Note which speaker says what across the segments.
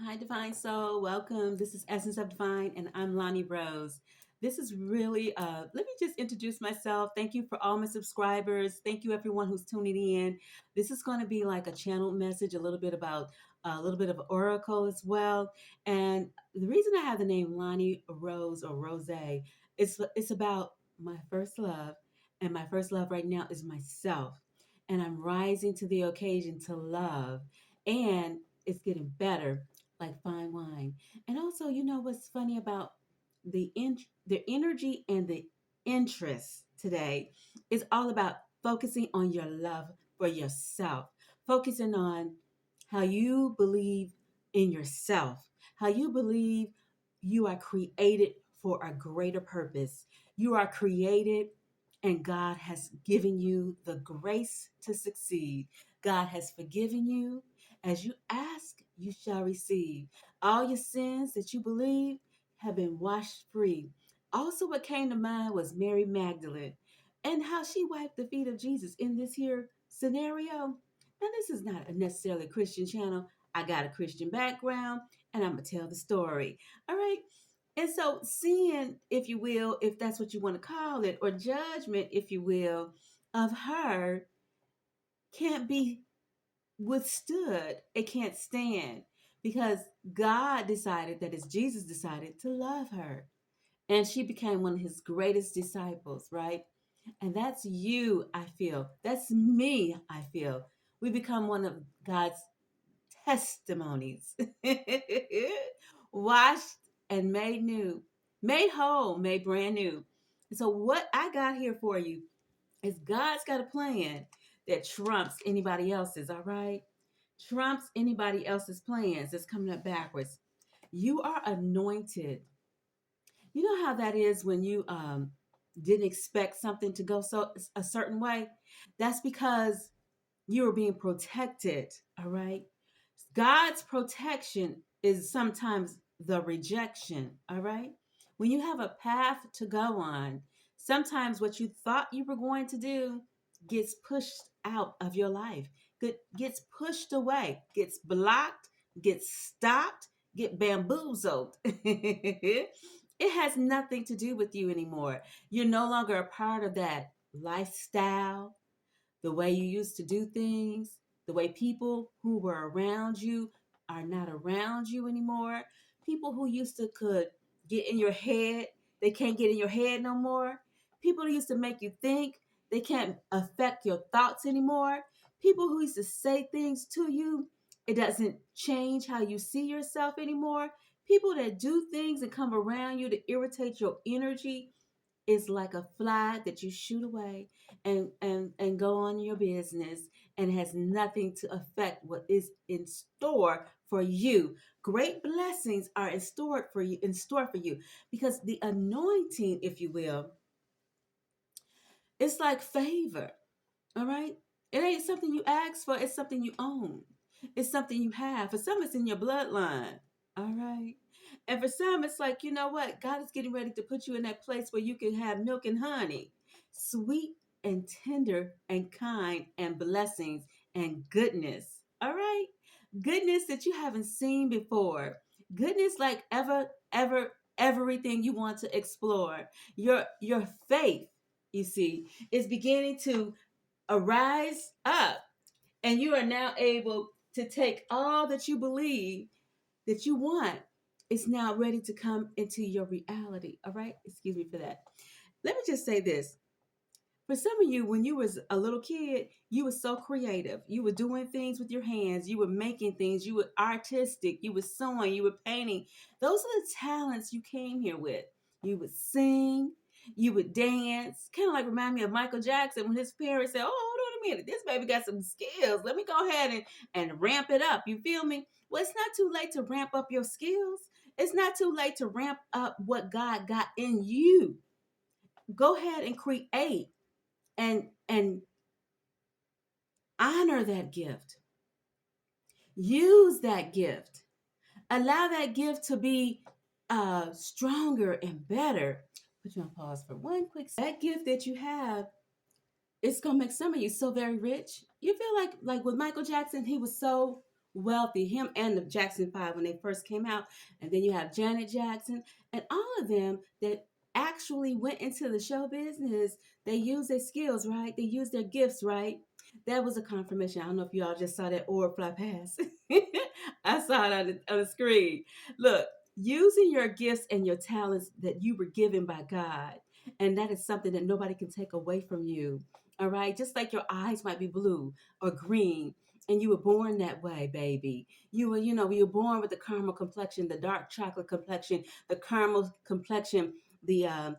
Speaker 1: Hi, Divine Soul. Welcome. This is Essence of Divine, and I'm Lonnie Rose. This is really, let me just introduce myself. Thank you for all my subscribers. Thank you, everyone who's tuning in. This is going to be like a channel message, a little bit about a little bit of oracle as well. And the reason I have the name Lonnie Rose or Rose, it's about my first love. And my first love right now is myself. And I'm rising to the occasion to love. And it's getting better like fine wine. And also, you know what's funny about the energy and the interest today is all about focusing on your love for yourself, focusing on how you believe in yourself, how you believe you are created for a greater purpose. You are created and God has given you the grace to succeed. God has forgiven you. As you ask, you shall receive. All your sins that you believe have been washed free. Also, what came to mind was Mary Magdalene and how she wiped the feet of Jesus in this here scenario. Now, this is not a necessarily Christian channel. I got a Christian background and I'm going to tell the story. All right. And so, sin, if you will, if that's what you want to call it, or judgment, if you will, of her can't be withstood. It can't stand because God decided, that is, Jesus decided to love her. And she became one of his greatest disciples, right? And that's you, I feel. That's me, I feel. We become one of God's testimonies. Washed and made new, made whole, made brand new. And so, what I got here for you is God's got a plan that trumps anybody else's, all right? Trumps anybody else's plans that's coming up backwards. You are anointed. You know how that is when you didn't expect something to go so a certain way? That's because you are being protected, all right? God's protection is sometimes the rejection, all right? When you have a path to go on, sometimes what you thought you were going to do gets pushed out of your life, gets pushed away, gets blocked, gets stopped, get bamboozled. It has nothing to do with you anymore. You're no longer a part of that lifestyle, the way you used to do things, the way people who were around you are not around you anymore. People who used to could get in your head, they can't get in your head no more. People who used to make you think, they can't affect your thoughts anymore. People who used to say things to you, it doesn't change how you see yourself anymore. People that do things and come around you to irritate your energy, is like a fly that you shoot away and go on your business, and has nothing to affect what is in store for you. Great blessings are in store for you because the anointing, if you will, it's like favor. All right, it ain't something you ask for, it's something you own. It's something you have. For some, it's in your bloodline. All right. And for some, it's like, you know what? God is getting ready to put you in that place where you can have milk and honey, sweet and tender and kind and blessings and goodness. All right. Goodness that you haven't seen before. Goodness like everything you want to explore. Your faith, you see, is beginning to arise up, and you are now able to take all that you believe that you want. It's now ready to come into your reality. All right, excuse me for that. Let me just say this: for some of you, when you was a little kid, you were so creative. You were doing things with your hands, you were making things, you were artistic, you were sewing, you were painting. Those are the talents you came here with. You would sing, you would dance, kind of like remind me of Michael Jackson when his parents said, "Oh, hold on a minute, this baby got some skills. Let me go ahead and ramp it up." You feel me? Well, it's not too late to ramp up your skills. It's not too late to ramp up what God got in you. Go ahead and create and honor that gift. Use that gift. Allow that gift to be stronger and better. Put you on pause for one quick second. That gift that you have, it's gonna make some of you so very rich. You feel like with Michael Jackson, he was so wealthy, him and the Jackson Five when they first came out. And then you have Janet Jackson and all of them that actually went into the show business. They used their skills, right? They used their gifts, right? That was a confirmation. I don't know if y'all just saw that orb fly past. I saw it on the screen. Look, using your gifts and your talents that you were given by God, and that is something that nobody can take away from you. All right, just like your eyes might be blue or green, and you were born that way, baby. You were born with the caramel complexion, the dark chocolate complexion, the caramel complexion, the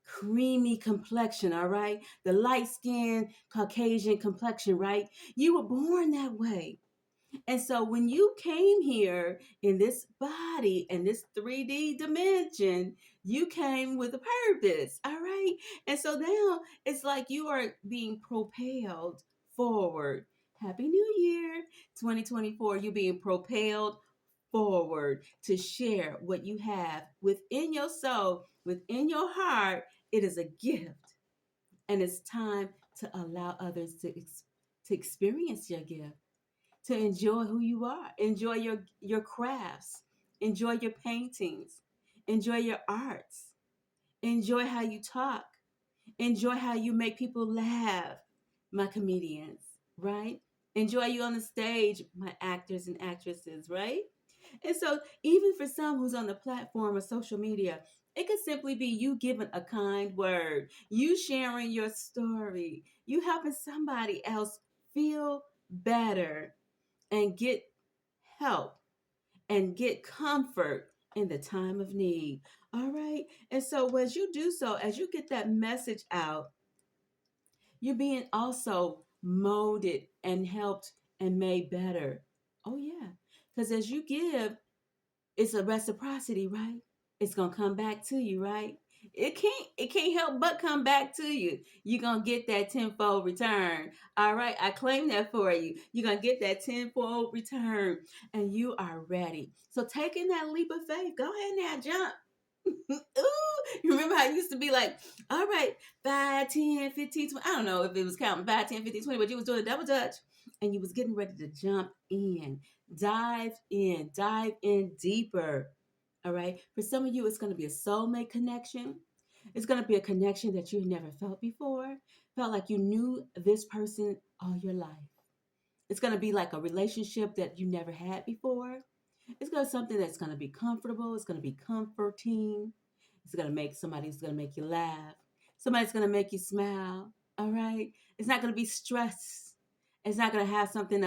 Speaker 1: creamy complexion, all right? The light skin Caucasian complexion, right? You were born that way. And so when you came here in this body in this 3D dimension, you came with a purpose, all right? And so now it's like you are being propelled forward. Happy New Year, 2024. You're being propelled forward to share what you have within your soul, within your heart. It is a gift, and it's time to allow others to experience your gift, to enjoy who you are, enjoy your crafts, enjoy your paintings, enjoy your arts, enjoy how you talk, enjoy how you make people laugh, my comedians, right? Enjoy you on the stage, my actors and actresses, right? And so, even for some who's on the platform of social media, it could simply be you giving a kind word, you sharing your story, you helping somebody else feel better and get help and get comfort in the time of need. All right. And so, as you do so, as you get that message out, you're being also molded and helped and made better. Oh, yeah. Because as you give, it's a reciprocity, right? It's gonna come back to you, right? It can't help but come back to you. You're gonna get that tenfold return. All right, I claim that for you. You're gonna get that tenfold return, and you are ready. So taking that leap of faith, go ahead now, jump. Ooh, you remember how it used to be like, all right, 5, 10, 15, 20. I don't know if it was counting 5, 10, 15, 20, but you was doing a double dutch and you was getting ready to jump in, dive in deeper. All right. For some of you, it's going to be a soulmate connection. It's going to be a connection that you've never felt before, felt like you knew this person all your life. It's going to be like a relationship that you never had before. It's going to be something that's going to be comfortable. It's going to be comforting. It's going to make somebody's going to make you laugh. Somebody's going to make you smile. All right. It's not going to be stress. It's not going to have something.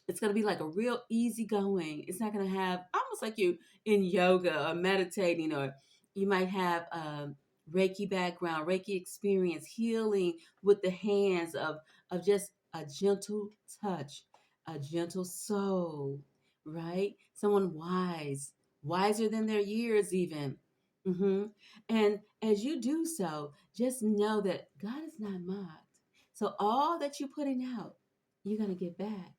Speaker 1: It's going to be like a real easy going. It's not going to have almost like you in yoga or meditating, or you might have Reiki background, Reiki experience, healing with the hands of just a gentle touch, a gentle soul, right? Someone wise, wiser than their years, even. hmm And as you do so, just know that God is not mocked. So all that you're putting out, you're gonna get back.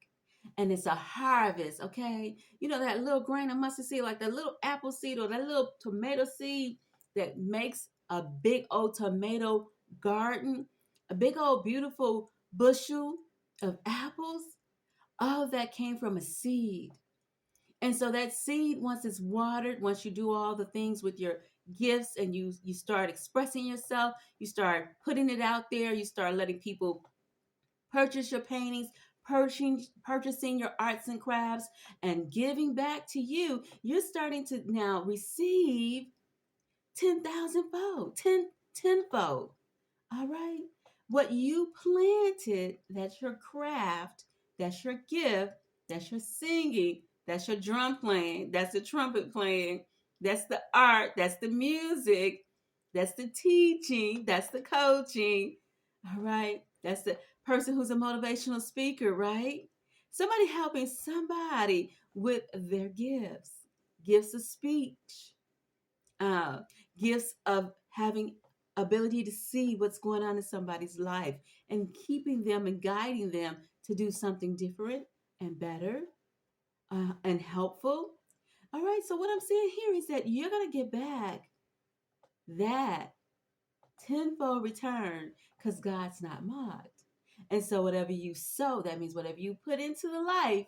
Speaker 1: And it's a harvest, okay? You know that little grain of mustard seed, like that little apple seed or that little tomato seed that makes a big old tomato garden, a big old beautiful bushel of apples. All of that came from a seed. And so that seed, once it's watered, once you do all the things with your gifts and you start expressing yourself, you start putting it out there, you start letting people purchase your paintings, purchasing your arts and crafts, and giving back to you, you're starting to now receive 10,000 fold, tenfold. All right. What you planted, that's your craft, that's your gift, that's your singing, that's your drum playing, that's the trumpet playing, that's the art, that's the music, that's the teaching, that's the coaching. All right. That's the person who's a motivational speaker, right? Somebody helping somebody with their gifts, gifts of speech, uh, gifts of having ability to see what's going on in somebody's life and keeping them and guiding them to do something different and better and helpful. All right, so what I'm saying here is that you're going to get back that tenfold return because God's not mocked. And so whatever you sow, that means whatever you put into the life,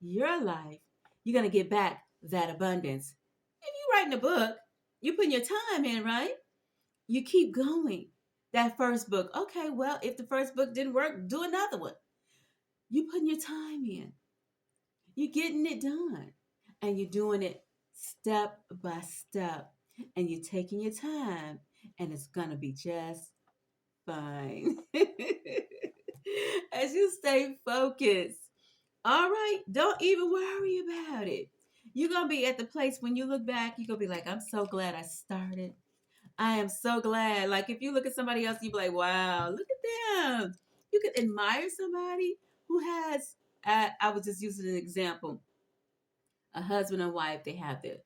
Speaker 1: your life, you're going to get back that abundance. If you're writing a book, you put your time in, right? You keep going. That first book, okay, well, if the first book didn't work, do another one. You putting your time in. You're getting it done. And you're doing it step by step. And you're taking your time. And it's going to be just fine. As you stay focused. All right. Don't even worry about it. You're going to be at the place when you look back, you're going to be like, I'm so glad I started. I am so glad. Like if you look at somebody else, you be like, wow, look at them. You could admire somebody who has, I was just using an example, a husband and wife, they have their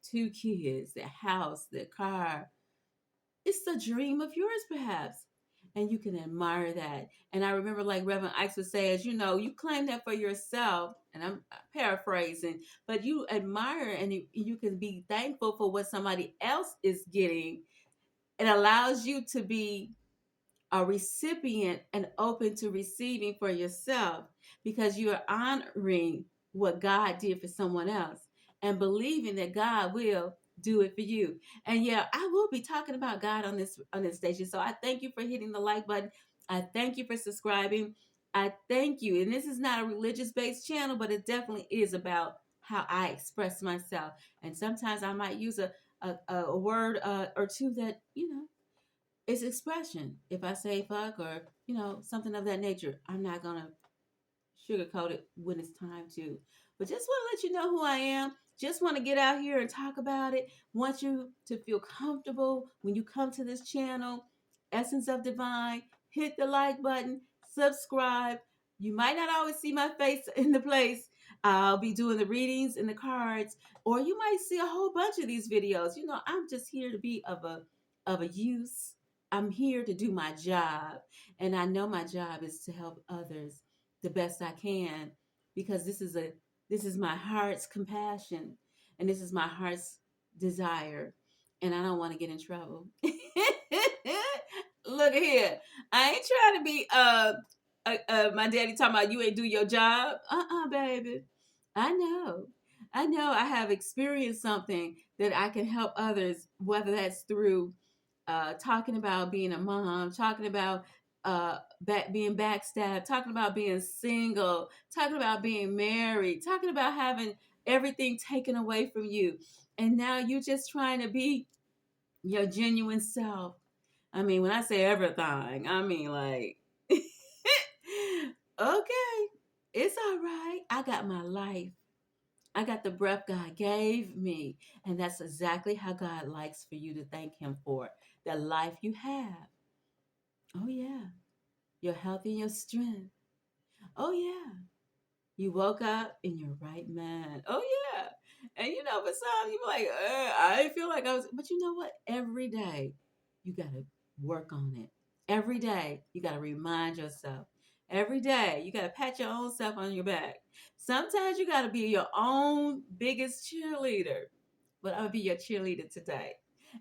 Speaker 1: two kids, their house, their car. It's the dream of yours, perhaps. And you can admire that. And I remember, like Reverend Ike would say, as you know, you claim that for yourself, and I'm paraphrasing, but you admire and you can be thankful for what somebody else is getting. It allows you to be a recipient and open to receiving for yourself because you are honoring what God did for someone else and believing that God will do it for you. And yeah, I will be talking about God on this station. So I thank you for hitting the like button. I thank you for subscribing. I thank you. And this is not a religious based channel, but it definitely is about how I express myself. And sometimes I might use a word or two that, it's expression. If I say fuck or, something of that nature, I'm not going to sugarcoat it when it's time to. But just want to let you know who I am. Just want to get out here and talk about it. Want you to feel comfortable when you come to this channel, Essence of Divine. Hit the like button, subscribe. You might not always see my face in the place. I'll be doing the readings and the cards, or you might see a whole bunch of these videos. I'm just here to be of a use. I'm here to do my job, and I know my job is to help others the best I can because this is my heart's compassion and this is my heart's desire, and I don't want to get in trouble. Look here, I ain't trying to be my daddy talking about you ain't do your job. Baby, I know. I have experienced something that I can help others, whether that's through talking about being a mom, talking about being backstabbed, talking about being single, talking about being married, talking about having everything taken away from you. And now you're just trying to be your genuine self. I mean, when I say everything, I mean like, okay, it's all right. I got my life. I got the breath God gave me. And that's exactly how God likes for you to thank Him for the life you have. Oh, yeah. Your health and your strength. Oh, yeah. You woke up in your right mind. Oh, yeah. And for some, you be like, I didn't feel like I was. But you know what? Every day, you got to work on it. Every day, you got to remind yourself. Every day, you got to pat your own self on your back. Sometimes you got to be your own biggest cheerleader. But I'm going to be your cheerleader today.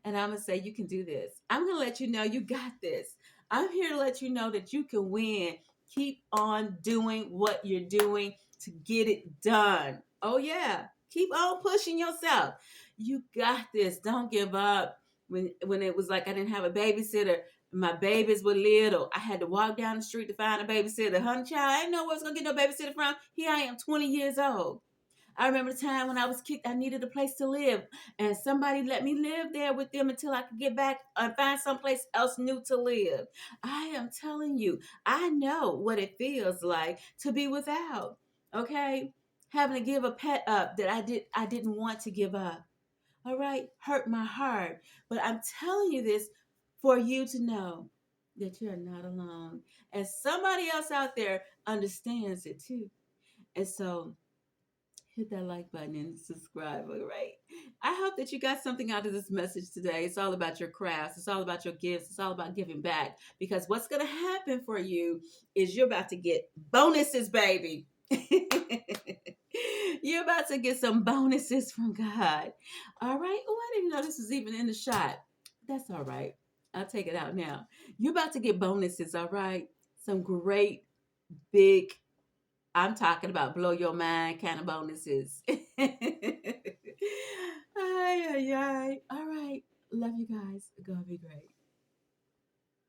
Speaker 1: And I'm going to say, you can do this. I'm going to let you know you got this. I'm here to let you know that you can win. Keep on doing what you're doing to get it done. Oh, yeah. Keep on pushing yourself. You got this. Don't give up. When it was like I didn't have a babysitter, my babies were little. I had to walk down the street to find a babysitter. Honey, child, I didn't know where I was going to get no babysitter from. Here I am, 20 years old. I remember the time when I was kicked, I needed a place to live. And somebody let me live there with them until I could get back and find someplace else new to live. I am telling you, I know what it feels like to be without. Okay? Having to give a pet up that I didn't want to give up. All right? Hurt my heart. But I'm telling you this for you to know that you're not alone. And somebody else out there understands it too. And so hit that like button and subscribe, all right? I hope that you got something out of this message today. It's all about your crafts. It's all about your gifts. It's all about giving back. Because what's going to happen for you is you're about to get bonuses, baby. You're about to get some bonuses from God. All right? Oh, I didn't know this was even in the shot. That's all right. I'll take it out now. You're about to get bonuses, all right? Some great big, I'm talking about blow your mind kind of bonuses. Ay, ay, ay. All right. Love you guys. Gonna be great.